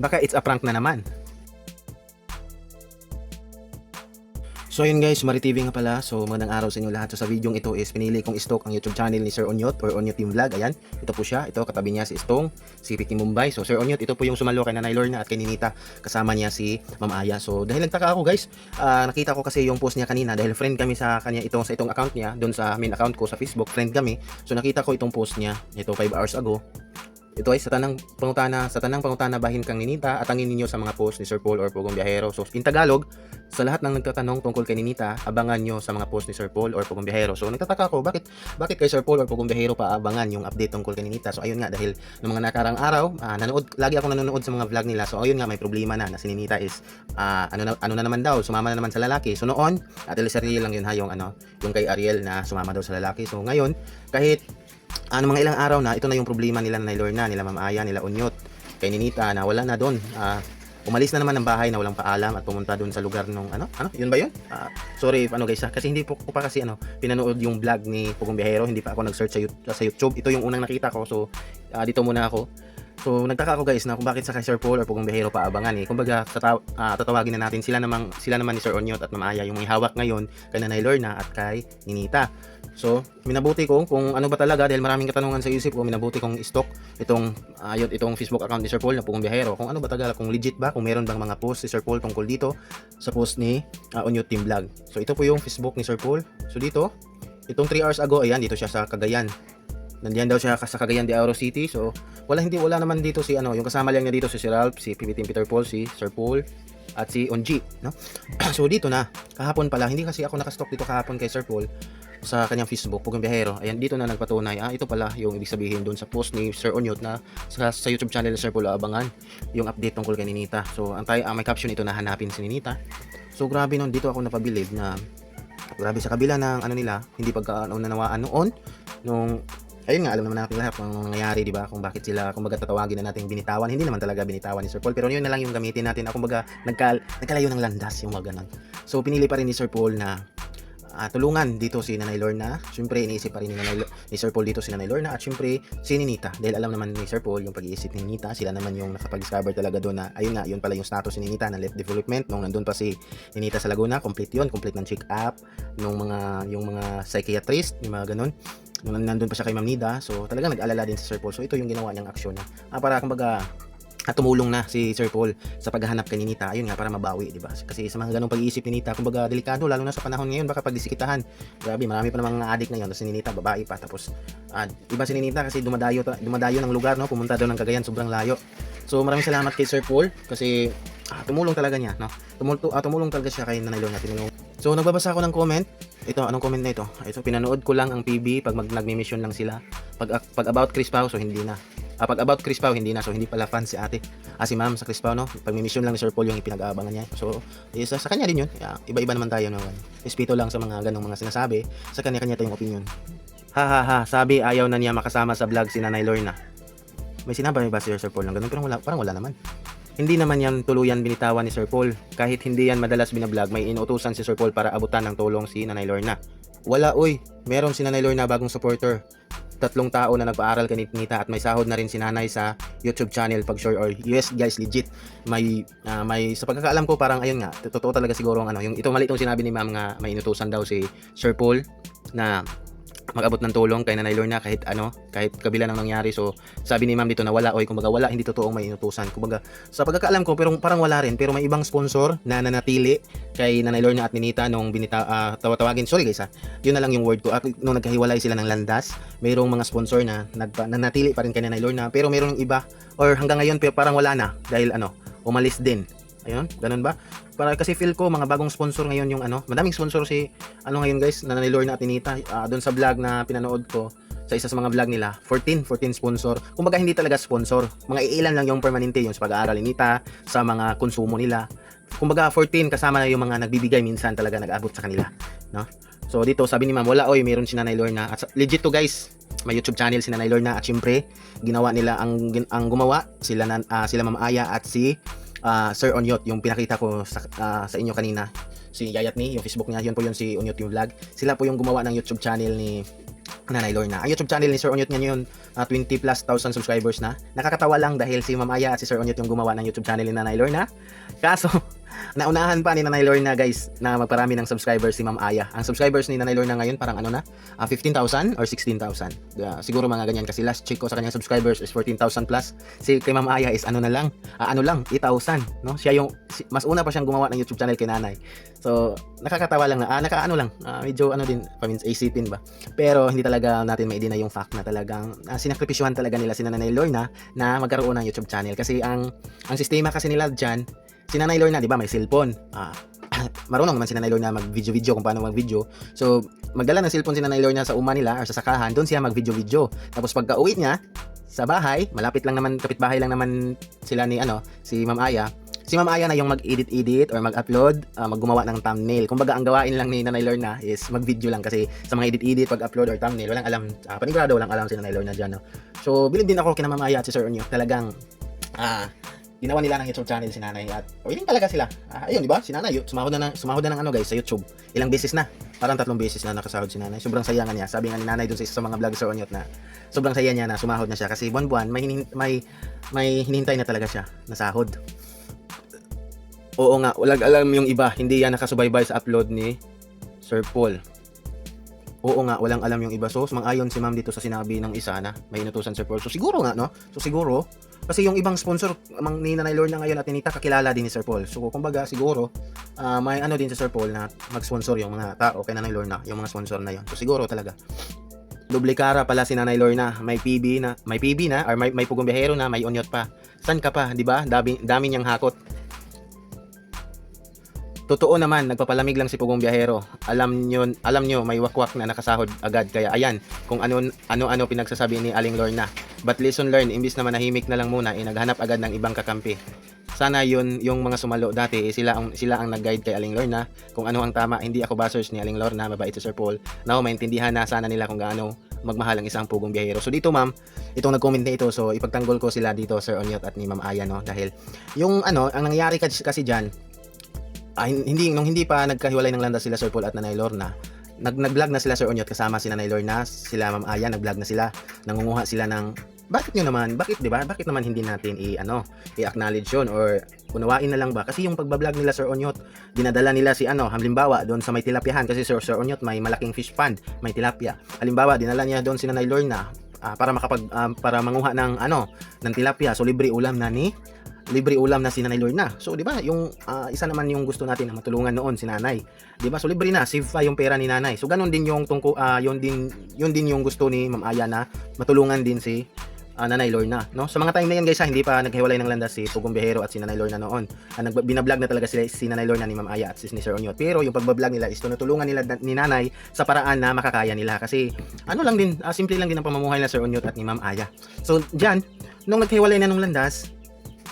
Baka it's a prank na naman. So yun guys, Mari TV nga pala. So magandang araw sa inyo lahat. So sa video ito is pinili kong i-stock ang YouTube channel ni Sir Onyot or Onyot Team Vlog. Ayan, ito po siya. Ito katabi niya si Stong, si Ricky Mumbai. So Sir Onyot, ito po yung sumalo kay Nanay Lorna at kay Ninita. Kasama niya si Ma'am Aya. So dahil nagtaka ako guys, nakita ko kasi yung post niya kanina dahil friend kami sa kanya sa itong account niya, doon sa main account ko sa Facebook, friend kami. So nakita ko itong post niya, ito 5 hours ago. Ito ay sa tanang pangutana bahin kang Ninita at angin ninyo sa mga post ni Sir Paul or Pugong Biyahero. So in Tagalog, sa lahat ng nagtatanong tungkol kay Ninita, abangan nyo sa mga post ni Sir Paul or Pugong Biyahero. So nagtataka ako, bakit kay Sir Paul or Pugong Biyahero pa abangan yung update tungkol kay Ninita? So ayun nga, dahil ng mga nakarang araw, lagi ako nanonood sa mga vlog nila. So ayun nga, may problema na si Ninita is ano na naman daw, sumama na naman sa lalaki. So noon, at Ariel lang yun ha, yung kay Ariel na sumama daw sa lalaki. So ngayon, kahit mga ilang araw na, ito na yung problema nila Nanay Lorna, nila Ma'am Aya, nila Onyot, kay Ninita na wala na doon. Umalis na naman ng bahay na walang paalam at pumunta doon sa lugar nung yun ba yun? Sorry guys, kasi hindi po ko pa kasi pinanood yung vlog ni Pugong Biyahero, hindi pa ako nag-search sa YouTube. Ito yung unang nakita ko, so dito muna ako. So nagtaka ako guys na kung bakit sa kay Sir Paul or Pugong Biyahero pa abangan eh. Kumbaga tatawagin na natin sila naman ni Sir Onyot at Ma'am Aya yung may hawak ngayon kay Nanay Lorna at kay Ninita. So minabuti ko kung ano ba talaga, dahil maraming katanungan sa isip ko, minabuti kong stock itong Facebook account ni Sir Paul na Pugong Biyahero, kung ano ba talaga, kung legit ba, kung meron bang mga post si Sir Paul tungkol dito sa post ni Onyot Team Vlog. So ito po yung Facebook ni Sir Paul. So dito, itong 3 hours ago, ayan, dito siya sa Cagayan. Nandiyan daw siya sa Cagayan de Oro City. So wala naman dito si yung kasama lang niya dito si Ralph, si PBT Peter Paul, si Sir Paul at si Onji, no? So dito na, kahapon pala, hindi kasi ako nakastock dito kahapon kay Sir Paul sa kanyang Facebook, Pugong Biyahero. Ayan, dito na nagpatunay, ito pala yung ibig sabihin doon sa post ni Sir Onyot na sa YouTube channel ni Sir Paul, abangan yung update tungkol kay Ninita. So may caption ito na hanapin si Ninita. So grabe nun, dito ako napabilib na grabe sa kabila ng nila, hindi pagkaunawaan noon nung ayun nga, alam naman natin lahat kung nangyayari, di ba? Kung bakit sila, kumbaga tatawagin na natin binitawan. Hindi naman talaga binitawan ni Sir Paul, pero yun na lang yung gamitin natin. Kumbaga nagkalayo ng landas yung mga ganun. So pinili pa rin ni Sir Paul na tulungan dito si Nanay Lorna. Siyempre iniisip pa rin ni Sir Paul dito si Nanay Lorna at siyempre si Ninita, dahil alam naman ni Sir Paul yung pag-iisip ni Ninita. Sila naman yung nakapag-discover talaga doon na ayun nga, yun pala yung status ni Ninita na left development nung nandun pa si Ninita sa Laguna. Complete ng check up yung mga psychiatrist, yung mga ganun, nung nandun pa siya kay Ma'am Nida. So talagang nag-alala din si Sir Paul. So ito yung ginawa niyang aksyon na para kumbaga tumulong na si Sir Paul sa paghahanap kay Ninita. Ayun nga, para mabawi, di ba? Kasi sa mga ganung pag-iisip ni Ninita, kumbaga delikado lalo na sa panahon ngayon, baka pagdisikitahan. Grabe, marami pa namang adik ngayon. Tapos si Ninita, babae pa. Tapos iba si Ninita kasi dumadayo ng lugar, no? Pumunta daw ng Cagayan, sobrang layo. So maraming salamat kay Sir Paul kasi tumulong talaga niya, no? Tumulong talaga siya kay Nanay Lorna. So nagbabasa ako ng comment. Ito, anong comment na ito? Ito, pinanood ko lang ang PB pag nagmi-mission lang sila. Pag about Chris Pao, so hindi na. Pag about Chris Pao, hindi na. So hindi pala fan si ate. Si ma'am sa Chris Pao, no? Pag may mission lang ni Sir Paul yung ipinag-aabangan niya. So sa kanya din yun. Iba-iba naman tayo, no? Respeto lang sa mga ganong mga sinasabi. Sa kanya-kanya tayong opinion. Sabi ayaw na niya makasama sa vlog si Nanay Lorna. May sinabi ba si Sir Paul ng ganun? Pero parang wala naman. Hindi naman yan tuluyan binitawan ni Sir Paul. Kahit hindi yan madalas binablog, may inuutusan si Sir Paul para abutan ng tulong si Nanay Lorna. Wala, meron si Nanay Lorna bagong supporter. 3 tao na nagpaaral kay Ninita at may sahod na rin si Nanay sa YouTube channel pag sure, or yes guys, legit. May sa pagkakaalam ko, parang ayun nga, totoo talaga siguro yung ito mali itong sinabi ni ma'am nga may inutusan daw si Sir Paul na mag-abot ng tulong kay Nanay Lorna kahit kabila ng nangyari. So sabi ni ma'am dito na wala, kumbaga wala, hindi totoong may inutusan. Kumbaga sa pagkakaalam ko, pero parang wala rin, pero may ibang sponsor na nanatili kay Nanay Lorna at Ninita nung tawagin, sorry guys yun na lang yung word ko. At nung nagkahiwalay sila ng landas, mayroong mga sponsor na nanatili pa rin kay Nanay Lorna, pero mayroong iba or hanggang ngayon pero parang wala na dahil umalis din. Ayun, ganun ba? Para kasi feel ko mga bagong sponsor ngayon yung madaming sponsor si ngayon guys, Nanay Lorna at Ninita. Doon sa vlog na pinanood ko, sa isa sa mga vlog nila, 14 sponsor. Kumbaga hindi talaga sponsor. Mga iilan lang yung permanente, yung sa pag-aaral ni Ninita, sa mga konsumo nila. Kumbaga 14 kasama na yung mga nagbibigay minsan talaga nag-abot sa kanila, no? So dito sabi ni ma'am, wala mayroon si Nanay Lorna. At legit to guys, may YouTube channel si Nanay Lorna at syempre ginawa nila ang gumawa sila Ma'am Aya at si Sir Onyot, yung pinakita ko sa inyo kanina, si Yayat ni yung Facebook niya, yun po yun si Onyot yung vlog. Sila po yung gumawa ng YouTube channel ni Nanay Lorna. Ang YouTube channel ni Sir Onyot ngayon, 20 plus thousand subscribers na. Nakakatawa lang dahil si Ma'am Aya at si Sir Onyot yung gumawa ng YouTube channel ni Nanay Lorna. Kaso, naunahan pa ni Nanay Lorna guys na magparami ng subscribers si Ma'am Aya. Ang subscribers ni Nanay Lorna ngayon parang 15,000 or 16,000. Siguro mga ganyan kasi last check ko sa kanyang subscribers is 14,000 plus. Si kay Ma'am Aya is ano lang, 8,000, no? Siya yung mas una pa siyang gumawa ng YouTube channel kay Nanay. So, nakakatawa lang na medyo din isipin ba. Pero hindi talaga natin maidina yung fact na talagang sinakripisyuhan talaga nila si Nanay Lorna na magkaroon ng YouTube channel kasi ang sistema kasi nila diyan, si Nanay Lorna, di ba, may cellphone. Marunong naman si Nanay Lorna mag-video kung paano mag-video. So, magdala ng cellphone si Nanay Lorna sa uma nila or sa sakahan, doon siya mag-video. Tapos pagka-uwi niya sa bahay, malapit lang naman, kapitbahay lang naman sila ni si Ma'am Aya. Si Ma'am Aya na yung mag-edit or mag-upload, maggumawa ng thumbnail. Kumbaga ang gawain lang ni Nanay Lorna is mag-video lang kasi sa mga edit-edit, pag-upload or thumbnail, walang alam, panigurado walang alam si Nanay Lorna dyan. No? So, bilib din ako kina Ma'am Aya at si Sir Onyot. Talagang, ginawa nila ng YouTube channel si Nanay at willing talaga sila. Ayun, di ba? Si Nanay, sumahod na ng guys sa YouTube. Ilang beses na. Parang 3 beses na nakasahod si Nanay. Sobrang saya nga niya. Sabi nga ni Nanay dun sa isa sa mga vlog Sir Onyot na sobrang saya niya na sumahod na siya kasi buwan-buwan may hinihintay na talaga siya na sahod. Oo nga, walang alam yung iba. Hindi yan nakasubaybay sa upload ni Sir Paul. Oo nga, walang alam yung iba. So, mang-ayon si ma'am dito sa sinabi ng isa na may inutusan Sir Paul. So, siguro nga, no? So, siguro, kasi yung ibang sponsor, ni Nanay Lorna ngayon at ni Nita, kakilala din ni Sir Paul. So, kumbaga, siguro, may din si Sir Paul na mag-sponsor yung mga tao kay Nanay Lorna, yung mga sponsor na yon. So, siguro talaga. Doble kara pala si Nanay Lorna, may PB na, or may Pugong Biyahero na, may Onyot pa. San ka pa, di ba? Dami niyang hakot. Totoo naman, nagpapalamig lang si Pugong Biyahero. Alam nyo, may wakwak na nakasahod agad. Kaya ayan, kung ano pinagsasabi ni Aling Lorna. But lesson learned, imbis na manahimik na lang muna, naghanap agad ng ibang kakampi. Sana yun, yung mga sumalo dati, sila ang nag-guide kay Aling Lorna. Kung ano ang tama, hindi ako bashers ni Aling Lorna, mabait si Sir Paul. Now, maintindihan na sana nila kung gaano magmahal ang isang Pugong Biyahero. So dito ma'am, itong nag-comment na ito, so ipagtanggol ko sila dito, Sir Onyot at ni Ma'am Aya, no? Dahil yung ang nangyari kasi dyan, hindi pa nagkahiwalay ng landas sila Sir Paul at Nanay Lorna. Nag-vlog na sila Sir Onyot kasama si Nanay Lorna, sila Ma'am Aya, nag-vlog na sila. Nangunguha sila ng bakit naman hindi natin i-acknowledge yun or unawain na lang ba? Kasi yung pagbablog nila Sir Onyot, dinadala nila si halimbawa doon sa may tilapyahan kasi Sir Onyot may malaking fish pond, may tilapia. Halimbawa, dinala niya doon si Nanay Lorna para manguha ng tilapia. So libre ulam na si Nanay Lorna. So, 'di ba? Yung isa naman yung gusto natin na matulungan noon si Nanay. 'Di ba? So libre na, save pa yung pera ni Nanay. So ganun din yung yun din yung gusto ni Ma'am Aya na matulungan din si Nanay Lorna, no? Sa mga time na yan guys, hindi pa naghiwalay ng landas si Pugong Biyahero at si Nanay Lorna noon. Binablog na talaga sila si Nanay Lorna ni Ma'am Aya at si Sir Onyot. Pero yung pagbablog nila is tinutulungan nila ni Nanay sa paraan na makakaya nila kasi lang din, simple lang din ang pamumuhay nila Sir Onyot at ni Ma'am Aya. So diyan, nung naghiwalay na ng landas,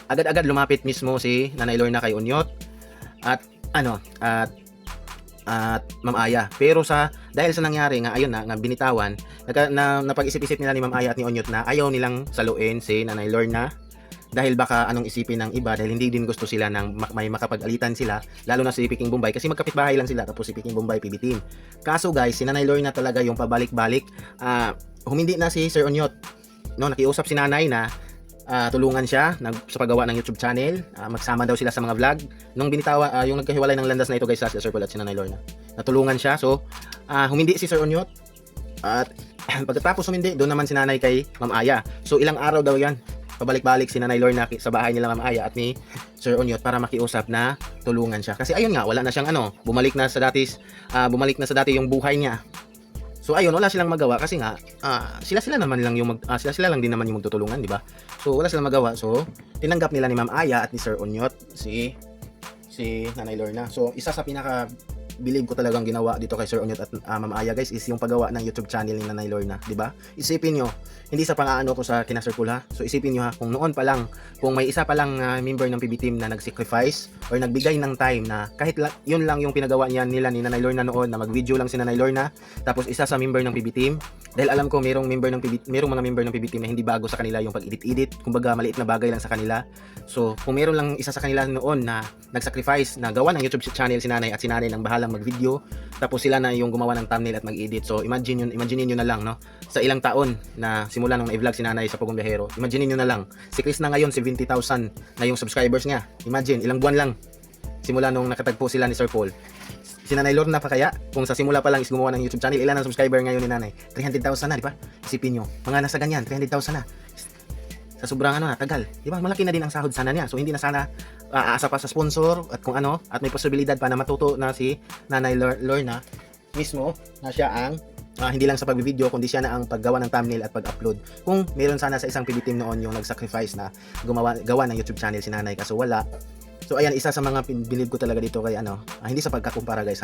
agad-agad lumapit mismo si Nanay Lorna kay Onyot at Ma'am Aya. Pero dahil sa nangyari nga ayun nga binitawan, napag-isip-isip nila ni Ma'am Aya at ni Onyot na ayaw nilang saluin si Nanay Lorna dahil baka anong isipin ng iba dahil hindi din gusto sila may makapag-alitan sila, lalo na si Peking Bombay kasi magkapitbahay lang sila tapos si Peking Bombay PB team. Kaso guys, si Nanay Lorna talaga yung pabalik-balik, humindi na si Sir Onyot, no? Nakiusap si Nanay na tulungan siya sa paggawa ng YouTube channel, magsama daw sila sa mga vlog. Nung binitawa yung nagkahiwalay ng landas na ito guys, si Sir Paul at si Nanay Lorna, natulungan siya. So humindi si Sir Onyot at pagkatapos humindi, doon naman si Nanay kay Ma'am Aya. So ilang araw daw yan, pabalik-balik si Nanay Lorna sa bahay nila Ma'am Aya at ni Sir Onyot para makiusap na tulungan siya. Kasi ayun nga, wala na siyang bumalik na sa dati yung buhay niya. So ayun, wala silang magawa kasi nga sila lang din naman yung magtutulungan, di ba? So wala silang magawa. So tinanggap nila ni Ma'am Aya at ni Sir Onyot si Nanay Lorna. So isa sa pinaka believe ko talagang ginawa dito kay Sir Onyot at Ma'am Aya guys is yung paggawa ng YouTube channel ni Nanay Lorna, di ba? Isipin nyo, hindi sa pang-aano ko sa kina Sir Paul ha. So isipin nyo ha, kung noon pa lang, kung may isa pa lang member ng PB team na nag-sacrifice or nagbigay ng time na kahit yun lang yung pinagawa nila ni Nanay Lorna noon, na mag-video lang si Nanay Lorna tapos isa sa member ng PB team, dahil alam ko merong mga member ng PB team na hindi bago sa kanila yung pag-edit, kumbaga maliit na bagay lang sa kanila. So kung meron lang isa sa kanila noon na nag-sacrifice na gawa ng YouTube channel si Nanay at si Nanay nang bahala lang mag-video, tapos sila na yung gumawa ng thumbnail at mag-edit. So imagine nyo na lang, no? Sa ilang taon na simula nung na-vlog si Nanay sa Pugong Biyahero, imagine nyo na lang, si Chris na ngayon 70,000 na yung subscribers niya. Imagine, ilang buwan lang simula nung nakatagpo sila ni Sir Paul. Si Nanay Lorna pa kaya, kung sa simula pa lang is gumawa ng YouTube channel, ilan ang subscriber ngayon ni Nanay? 300,000 na, di ba? Isipin nyo, mga nasa ganyan, 300,000 na. Sa sobrang ano na, tagal. Di ba? Malaki na din ang sahod sana niya. So hindi na sana aasa pa sa sponsor at kung ano, at may posibilidad pa na matuto na si Nanay Lorna mismo na siya ang hindi lang sa pag-video kundi siya na ang paggawa ng thumbnail at pag-upload. Kung meron sana sa isang PB team noon yung nag-sacrifice na gawa ng YouTube channel si Nanay, kaso wala. So ayan, isa sa mga binilib ko talaga dito kay hindi sa pagkakumpara guys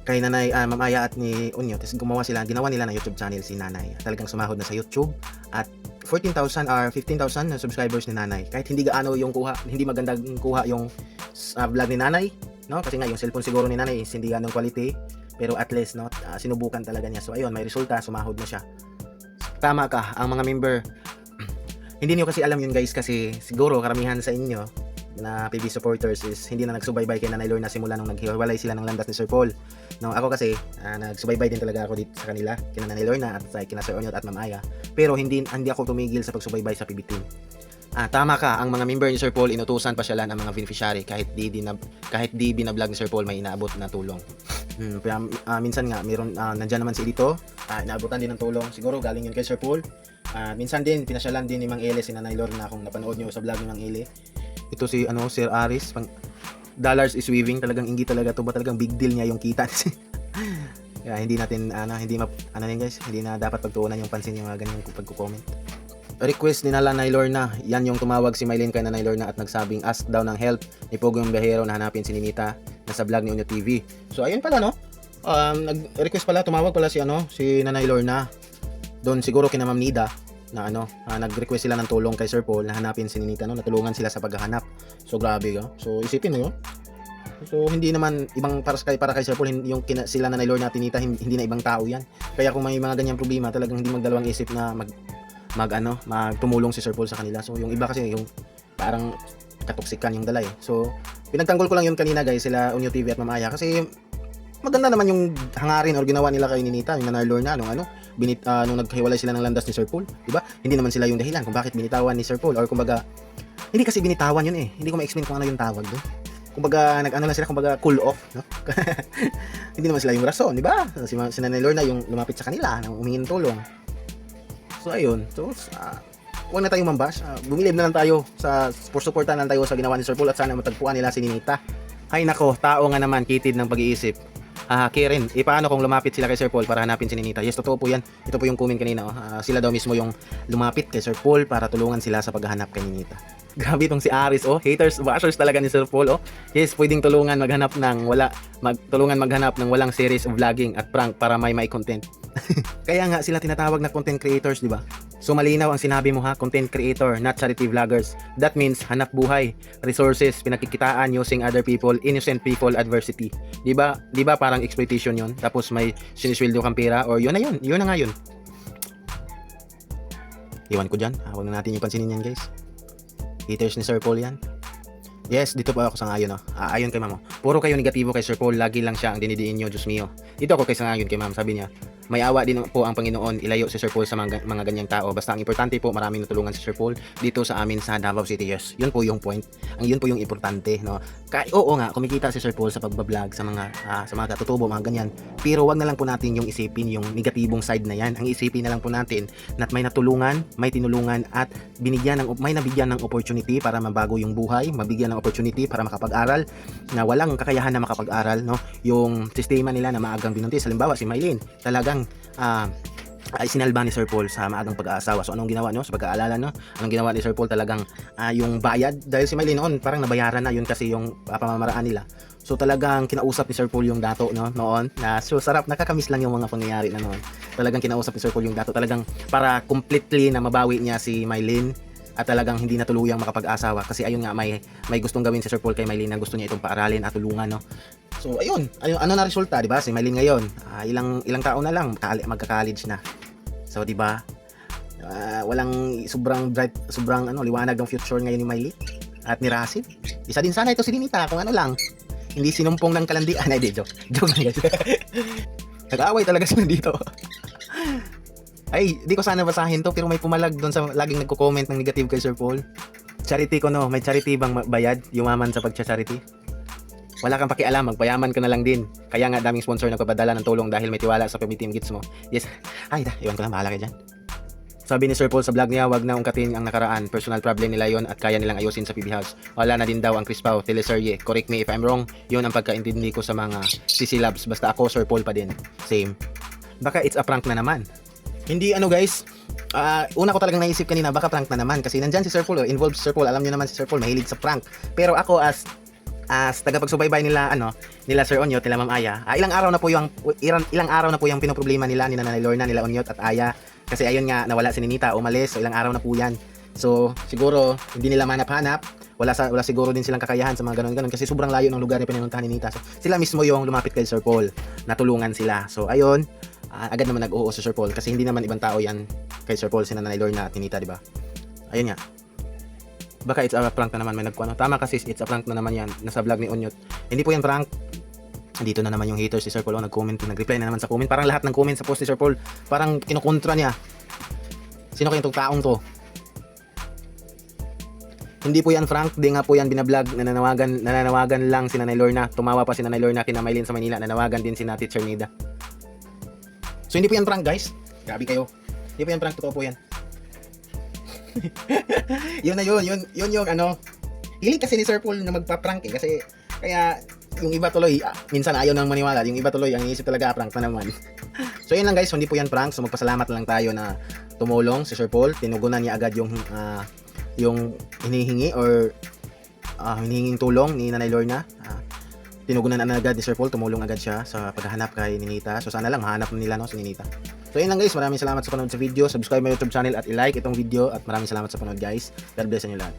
kay Nanay Ma'am Aya at ni Onyot, ginawa nila ng YouTube channel si Nanay. Talagang sumahod na sa YouTube at 14,000 or 15,000 na subscribers ni Nanay. Kahit hindi gaano yung hindi magandang kuha yung vlog ni Nanay, no? Kasi nga yung cellphone siguro ni Nanay is hindi ganong quality, pero at least no, sinubukan talaga niya. So ayun, may resulta, sumahod na siya. Tama ka, ang mga member. Hindi niyo kasi alam yun guys, kasi siguro karamihan sa inyo na PB supporters is hindi na nagsubaybay kay Nanay Lorna simula nung naghiwalay sila ng landas ni Sir Paul. No, ako kasi nagsubaybay din talaga ako dito sa kanila, kina Nanay Lorna at kina Sir Onyot at Ma'am Aya. Pero hindi ako tumigil sa pagsubaybay sa PB team. Tama ka, ang mga member ni Sir Paul inutusan pa siya lang ang mga beneficiary kahit di binablog ni Sir Paul may inaabot na tulong. Minsan nga meron nandiyan naman si Edito, inaabotan din ng tulong. Siguro galing yun kay Sir Paul. Minsan din pinasyalan din ni Mang Ele si Nanay Lorna, kung napanood niyo sa vlog ni Mang Ele. Ito si Sir Aris, dollars is weaving, talagang inggit talaga to, ba talagang big deal niya yung kita. Kaya hindi natin guys, hindi na dapat pagtuunan yung pansin yung mga ganyan pagko-comment. Request ni Nanay Lorna, yan yung tumawag si Mylene kay Nanay Lorna at nagsabing ask daw ng help ni Pugong Biyahero na hanapin si Ninita na sa vlog ni Onyo TV. So ayun pala no. Nag-request pala, tumawag pala si Nanay Lorna. Doon siguro kina Ma'am Nida na nag-request sila ng tulong kay Sir Paul na hanapin si Ninita, no, natulungan sila sa paghahanap. So grabe ka. So isipin mo 'yun. So hindi naman ibang para kay Sir Paul, yung sila Nanay Lorna at Ninita, hindi na ibang tao 'yan. Kaya kung may mga ganyang problema, talagang hindi magdalawang isip na magtumulong si Sir Paul sa kanila. So yung iba kasi yung parang katoksikan yung dala eh. So pinagtanggol ko lang yun kanina guys, sila Onyo TV at Ma'am Aya, kasi maganda naman yung hangarin or ginawa nila kay Ninita, yung Nanay Lorna nung naghiwalay sila ng landas ni Sir Paul, di ba? Hindi naman sila yung dahilan kung bakit binitawan ni Sir Paul, or kumbaga hindi kasi binitawan yun eh. Hindi ko ma-explain kung ano yung tawag doon. Kumbaga lang sila, kumbaga cool off, no? Hindi naman sila yung rason, di ba? Si Nanay Lorna yung lumapit sa kanila nang humingi ng tulong. So ayun, huwag na tayong mambash. Bumilib na lang tayo supportan lang tayo sa ginawa ni Sir Paul at sana matagpuan nila si Ninita. Ay nako, tao nga naman, kitid ng pag-iisip. Karen, paano kung lumapit sila kay Sir Paul para hanapin si Ninita? Yes, totoo po yan. Ito po yung comment kanina. Sila daw mismo yung lumapit kay Sir Paul para tulungan sila sa paghahanap kay Ninita. Grabe itong si Aris, haters, bashers talaga ni Sir Paul, Yes, pwedeng tulungan maghanap ng walang series of vlogging at prank para may content. Kaya nga sila tinatawag na content creators, di ba? So malinaw ang sinabi mo content creator, not charity vloggers. That means hanap buhay, resources, pinagkikitaan using other people, innocent people, adversity. Di ba parang exploitation 'yon? Tapos may sinisweldo kang pera, or yun na nga yun. Iwan ko dyan, huwag na natin yung pansinin yan guys. Haters ni Sir Paul yan. Yes, dito po ako sa ngayon. Ayon kay ma'am. Puro kayo negatibo kay Sir Paul, lagi lang siya ang dinidiin nyo, Diyos mio. Dito ako kay sa ngayon kay ma'am, sabi niya, may awa din po ang Panginoon, ilayo si Sir Paul sa mga ganyang tao. Basta ang importante po, maraming natulungan si Sir Paul dito sa amin sa Davao City. Yes, yun po yung point. Yun po yung importante, no? Oo nga, kumikita si Sir Paul sa pagbablog, sa mga katutubo, mga ganyan. Pero wag na lang po natin yung isipin yung negatibong side na yan. Ang isipin na lang po natin na may natulungan, may tinulungan at may nabigyan ng opportunity para mabago yung buhay, mabigyan ng opportunity para makapag-aral na walang kakayahan na makapag-aral, no? Yung sistema nila na maagang binuntis, halimbawa si Mylene, talagang ay sinalba ni Sir Paul sa maagang pag-aasawa. So anong ginawa sa pagkaalala, anong ginawa ni Sir Paul? Talagang yung bayad, dahil si Mylene noon parang nabayaran na yun kasi yung pamamaraan nila. So talagang kinausap ni Sir Paul yung dato noon, so sarap, nakakamiss lang yung mga pangyayari na noon. Talagang kinausap ni Sir Paul yung dato, talagang para completely na mabawi niya si Mylene at talagang hindi na tuluyang makapag-asawa, kasi ayun nga, may gustong gawin si Sir Paul kay Mylene na gusto niya itong paaralin at tulungan, So ayun, ano na resulta, di ba? Si Mylene ngayon, ilang taon na lang magka-college na. So di ba? Walang sobrang bright, sobrang liwanag ang future ngayon ni Mylene at ni Russell. Isa din sana ito si Ninita kung hindi sinumpong ng kalandian. Ay, di, joke. Joke lang guys. Nag-aaway talaga sila dito. Ay, di ko sana basahin to, pero may pumalag doon sa laging nagko-comment ng negative kay Sir Paul. Charity ko no, may charity bang bayad? Yumaman sa pagcha-charity? Wala kang pakialam, magpayaman ka na lang din. Kaya nga daming sponsor nagpapadala ng tulong dahil may tiwala sa PB Team Kids mo. Yes. Ay, iwan ko lang, bahala kayo dyan. Sabi ni Sir Paul sa vlog niya, wag na ungkatin ang nakaraan. Personal problem nila yon at kaya nilang ayusin sa PB House. Wala na din daw ang Chris Pao, teleserye. Correct me if I'm wrong. Yun ang pagkaintindi ko sa mga CC Labs. Basta ako, Sir Paul pa din. Same. Baka it's a prank na naman. Hindi ano guys, una ko talagang naisip kanina, baka prank na naman. Kasi nandyan si Sir Paul, involved si Sir Paul. Alam niyo naman si Sir Paul, mahilig sa prank. Pero ako as tagapagsubaybay nila nila Sir Onyot, nila Ma'am Aya. Ilang araw na po yung pinoproblema nila ni Nanay Lorna, nila Onyot at Aya. Kasi ayun nga, nawala si Ninita, umalis. So ilang araw na po yan. So siguro hindi nila manap-hanap. Wala siguro din silang kakayahan sa mga ganun kasi sobrang layo ng lugar na pinuntahan ni Ninita. So sila mismo yung lumapit kay Sir Paul, natulungan sila. So ayun, agad naman nag-oo si Sir Paul kasi hindi naman ibang tao yan kay Sir Paul, sina Nanay Lorna at Ninita, di ba? Ayun nga. Baka it's a prank na naman, may nagkuano. Tama kasi it's a prank na naman yan. Nasa vlog ni Onyot. Hindi po yan prank. Dito na naman yung haters si Sir Paul. Nag-comment, nag-reply na naman sa comment. Parang lahat ng comment sa post ni Sir Paul, parang kinukontra niya. Sino kayong taong to? Hindi po yan prank. Di nga po yan binablog. Nananawagan lang si Nanay Lorna. Tumawa pa si Nanay Lorna kina Maylin sa Manila. Nanawagan din si Teacher Nida. So hindi po yan prank guys. Grabe kayo. Hindi po yan prank. Totoo po yan. Yun yung ano, hilig kasi ni Sir Paul na magpa-prank kasi kaya yung iba tuloy minsan ayaw nang maniwala, yung iba tuloy ang iisip talaga prank na naman. So yun lang guys, hindi po yan prank. So magpasalamat lang tayo na tumulong si Sir Paul, tinugunan niya agad yung hinihingi or hinihinging tulong ni Nanay Lorna. Tinugunan na agad ni Sir Paul, tumulong agad siya sa paghahanap kay Ninita. So sana lang mahanap nila si Ninita. So yun lang guys, maraming salamat sa panonood sa video. Subscribe my YouTube channel at i-like itong video at maraming salamat sa panonood guys. God bless inyo lahat.